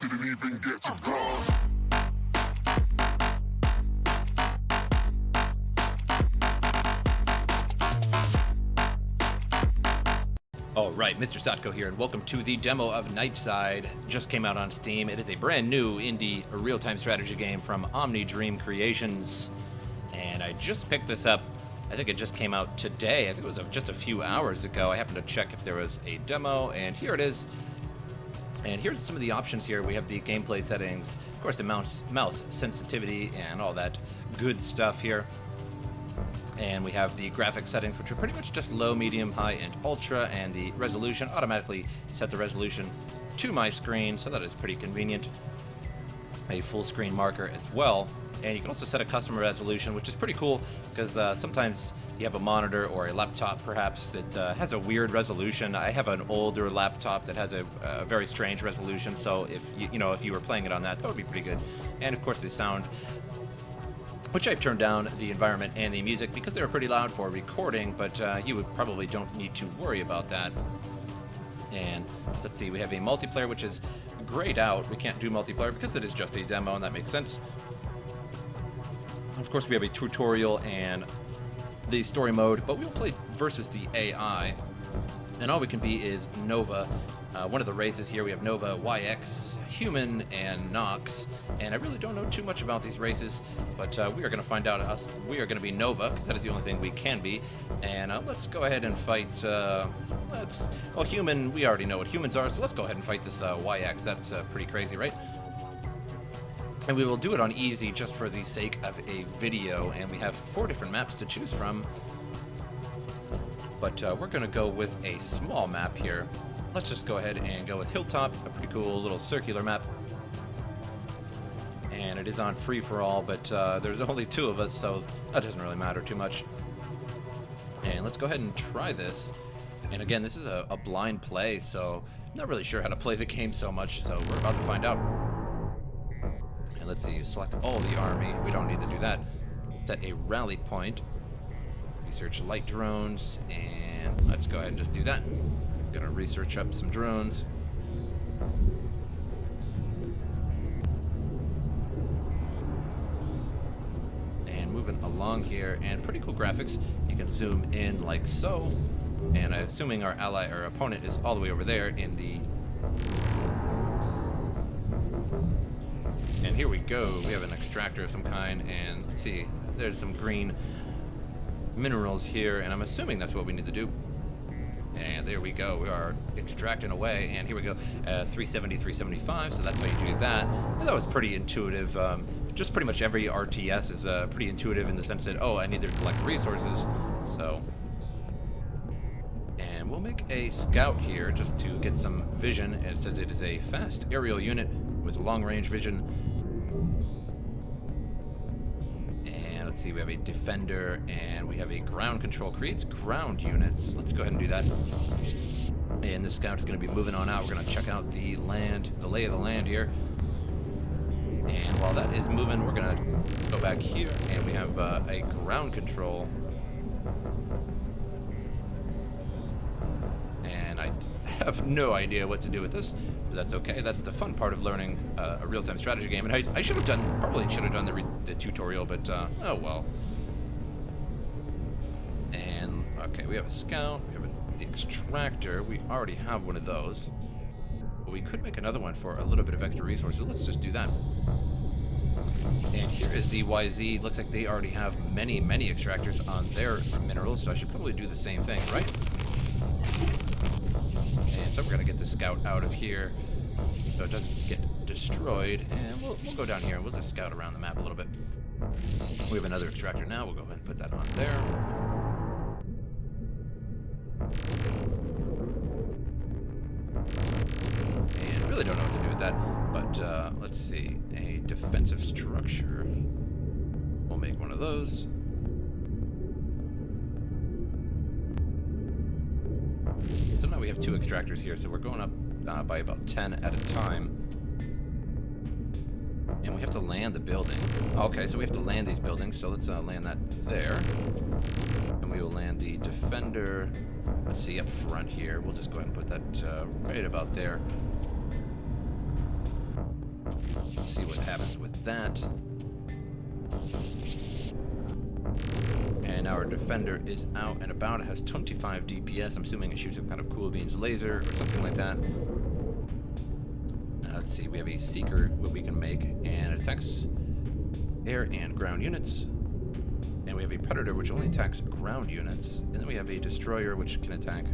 Didn't even get to cross. Alright, MrSotko here, and welcome to the demo of Nightside. Just came out on Steam. It is a brand new indie real-time strategy game from OMNIDREAM Creations. And I just picked this up. I think it just came out today. I think it was just a few hours ago. I happened to check if there was a demo, and here it is. And here's some of the options here. We have the gameplay settings, of course the mouse sensitivity and all that good stuff here. And we have the graphics settings, which are pretty much just low, medium, high, and ultra, and the resolution automatically set the resolution to my screen, so that is pretty convenient. A full screen marker as well. And you can also set a custom resolution, which is pretty cool, because sometimes you have a monitor or a laptop, perhaps, that has a weird resolution. I have an older laptop that has a very strange resolution, so if you were playing it on that, that would be pretty good. And of course, the sound, which I've turned down the environment and the music because they were pretty loud for recording, but you would probably don't need to worry about that. And let's see, we have a multiplayer, which is grayed out. We can't do multiplayer because it is just a demo, and that makes sense. Of course, we have a tutorial and the story mode, but we'll play versus the AI. And all we can be is Nova. One of the races here, we have Nova, YX, Human, and Nox. And I really don't know too much about these races, but we are going to find out. We are going to be Nova, because that is the only thing we can be. And let's go ahead and fight. Well, Human, we already know what humans are, so let's go ahead and fight this YX. That's pretty crazy, right? And we will do it on easy just for the sake of a video. And we have 4 different maps to choose from. But we're going to go with a small map here. Let's just go ahead and go with Hilltop, a pretty cool little circular map. And it is on free-for-all, but there's only 2 of us, so that doesn't really matter too much. And let's go ahead and try this. And again, this is a blind play, so I'm not really sure how to play the game so much, so we're about to find out. And let's see, select all the army. We don't need to do that. Set a rally point. Research light drones, and let's go ahead and just do that. Gonna research up some drones. And moving along here, and pretty cool graphics. You can zoom in like so, and I'm assuming our ally or opponent is all the way over there in the... And here we go. We have an extractor of some kind, and let's see, there's some green minerals here, and I'm assuming that's what we need to do. And there we go. We are extracting away, and here we go. 370, 375, so that's how you do that. And that was pretty intuitive. Just pretty much every RTS is pretty intuitive in the sense that, oh, I need to collect resources. So, and we'll make a scout here just to get some vision. And it says it is a fast aerial unit with long-range vision. Let's see, we have a defender, and we have a ground control. Creates ground units. Let's go ahead and do that. And this scout is going to be moving on out. We're going to check out the land, the lay of the land here. And while that is moving, we're going to go back here, and we have a ground control. And I have no idea what to do with this, but that's okay. That's the fun part of learning a real-time strategy game. And I should have done, probably should have done the tutorial, but oh well. And okay, we have a scout, we have the extractor. We already have one of those, but we could make another one for a little bit of extra resources. Let's just do that. And here is the YZ. Looks like they already have many extractors on their minerals, so I should probably do the same thing, right? And so we're gonna get the scout out of here so it doesn't get destroyed, and we'll go down here and we'll just scout around the map a little bit. We have another extractor now. We'll go ahead and put that on there. And really don't know what to do with that, but let's see, a defensive structure. We'll make one of those. So now we have 2 extractors here, so we're going up by about 10 at a time. And we have to land the building. Okay, so we have to land these buildings, so let's land that there. And we will land the defender, let's see, up front here. We'll just go ahead and put that right about there. happens with that. And our defender is out and about. It has 25 DPS. I'm assuming it shoots some kind of cool beans laser or something like that. Let's see, we have a seeker what we can make, and it attacks air and ground units. And we have a predator which only attacks ground units. And then we have a destroyer which can attack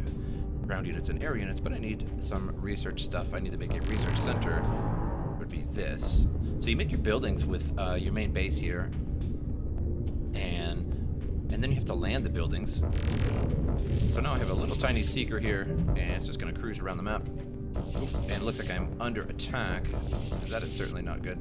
ground units and air units, but I need some research stuff. I need to make a research center. It would be this. So you make your buildings with your main base here, and then you have to land the buildings. So now I have a little tiny seeker here, and it's just going to cruise around the map. Oop, and it looks like I'm under attack. That is certainly not good.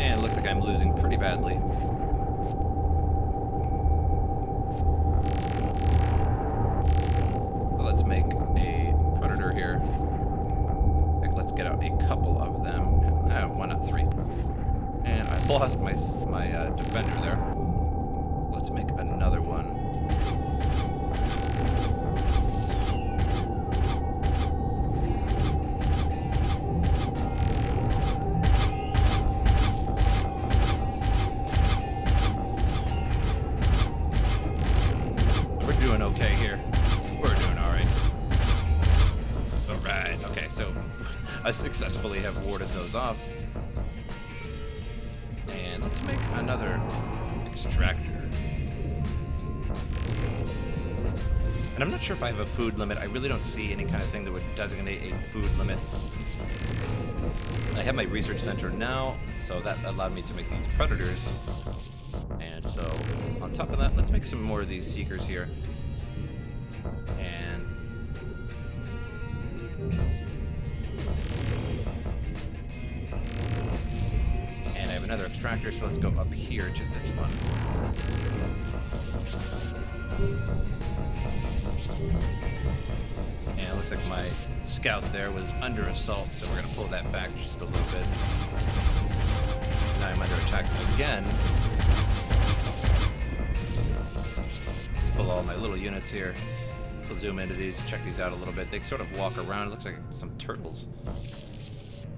And it looks like I'm losing pretty badly. So let's make a predator here. Let's get out a couple of them. Why not 3? And I lost my defender there. Let's make another one. We're doing okay here. We're doing all right. All right. Okay, so I successfully have warded those off. And let's make another extractor. And I'm not sure if I have a food limit. I really don't see any kind of thing that would designate a food limit. I have my research center now, so that allowed me to make these predators. And so on top of that, let's make some more of these seekers here. And I have another extractor, so let's go up here to this one. And it looks like my scout there was under assault, so we're going to pull that back just a little bit. Now I'm under attack again. Pull all my little units here. We'll zoom into these, check these out a little bit. They sort of walk around. It looks like some turtles.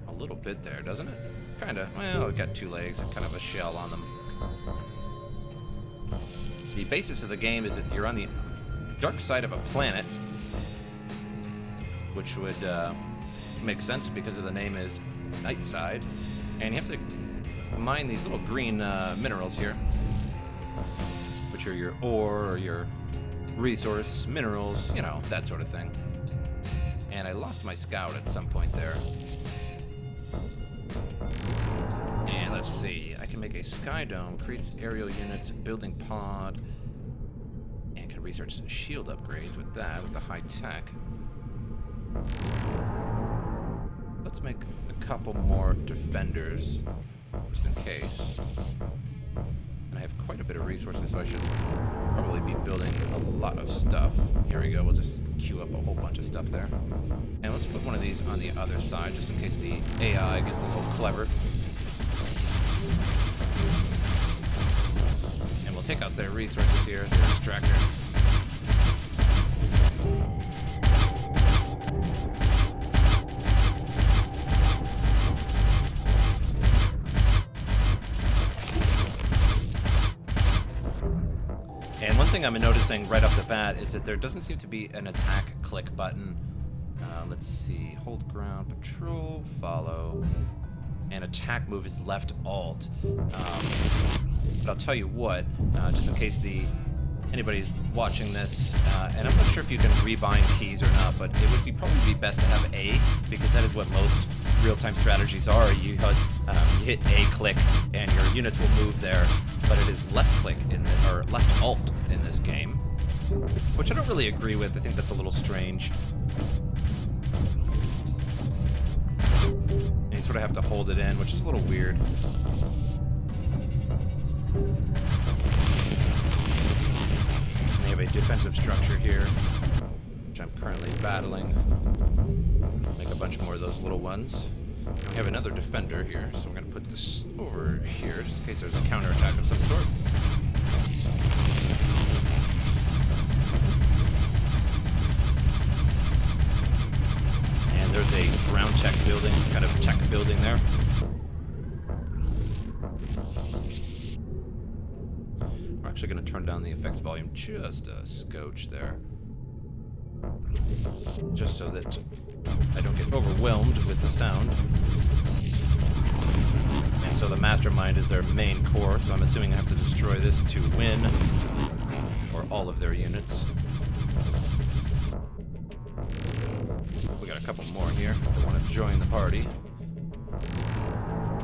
A little bit there, doesn't it? Kind of. Well, it got 2 legs and kind of a shell on them. The basis of the game is that you're on the dark side of a planet, which would make sense because of the name is Nightside, and you have to mine these little green minerals here, which are your ore or your resource minerals, you know, that sort of thing. And I lost my scout at some point there. And let's see, I can make a sky dome, creates aerial units, building pod, and can research shield upgrades with that, with the high tech. Let's make a couple more defenders, just in case. And I have quite a bit of resources, so I should probably be building a lot of stuff. Here we go, we'll just queue up a whole bunch of stuff there. And let's put one of these on the other side, just in case the AI gets a little clever. And we'll take out their resources here, their extractors. And one thing I'm noticing right off the bat is that there doesn't seem to be an attack click button. Let's see, hold ground, patrol, follow, and attack move is left alt. But I'll tell you what, just in case anybody's watching this, and I'm not sure if you can rebind keys or not, but it would probably be best to have A, because that is what most real-time strategies are. You hit A click and your units will move there, but it is left click or left alt in this game, which I don't really agree with. I think that's a little strange. And you sort of have to hold it in, which is a little weird. And they have a defensive structure here, which I'm currently battling. Make a bunch more of those little ones. We have another defender here, so we're going to put this over here just in case there's a counterattack of some sort. And there's a ground tech building, kind of tech building there. We're actually going to turn down the effects volume just a scotch there. Just so that I don't get overwhelmed with the sound. And so the mastermind is their main core, so I'm assuming I have to destroy this to win, or all of their units. We got a couple more here that want to join the party.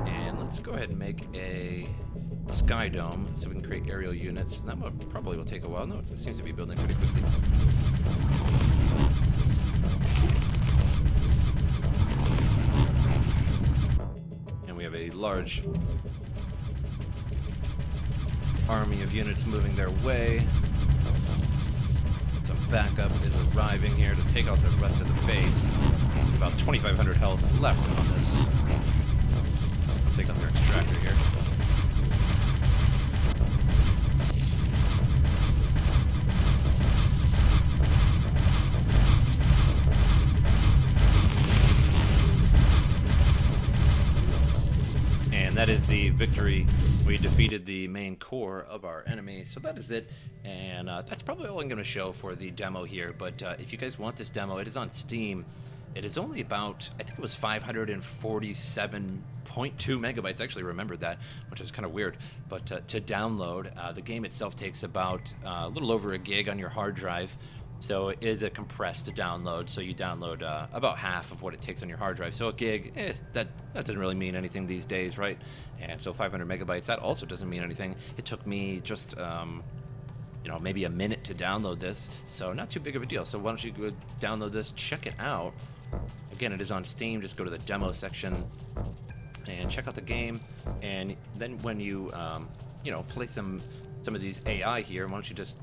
And let's go ahead and make a sky dome so we can create aerial units. And that probably will take a while. No, it seems to be building pretty quickly. And we have a large army of units moving their way. Some backup is arriving here to take out the rest of the base. About 2,500 health left on this. I'll take out their extractor here. That is the victory. We defeated the main core of our enemy, so that is it. And that's probably all I'm going to show for the demo here. But if you guys want this demo, it is on Steam. It is only about, I think it was 547.2 megabytes. I actually remembered that, which is kind of weird. But to download, the game itself takes about a little over a gig on your hard drive. So it is a compressed download, so you download about half of what it takes on your hard drive. So a gig, that doesn't really mean anything these days, right? And so 500 megabytes, that also doesn't mean anything. It took me just, maybe a minute to download this, so not too big of a deal. So why don't you go download this, check it out. Again, it is on Steam. Just go to the demo section and check out the game. And then when you, play some of these AI here, why don't you just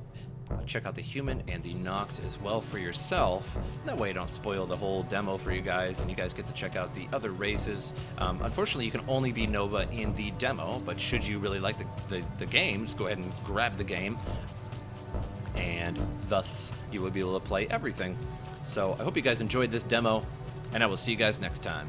check out the human and the Nox as well for yourself. That way I don't spoil the whole demo for you guys, and you guys get to check out the other races. Unfortunately, you can only be Nova in the demo, but should you really like the game, just go ahead and grab the game, and thus you will be able to play everything. So I hope you guys enjoyed this demo, and I will see you guys next time.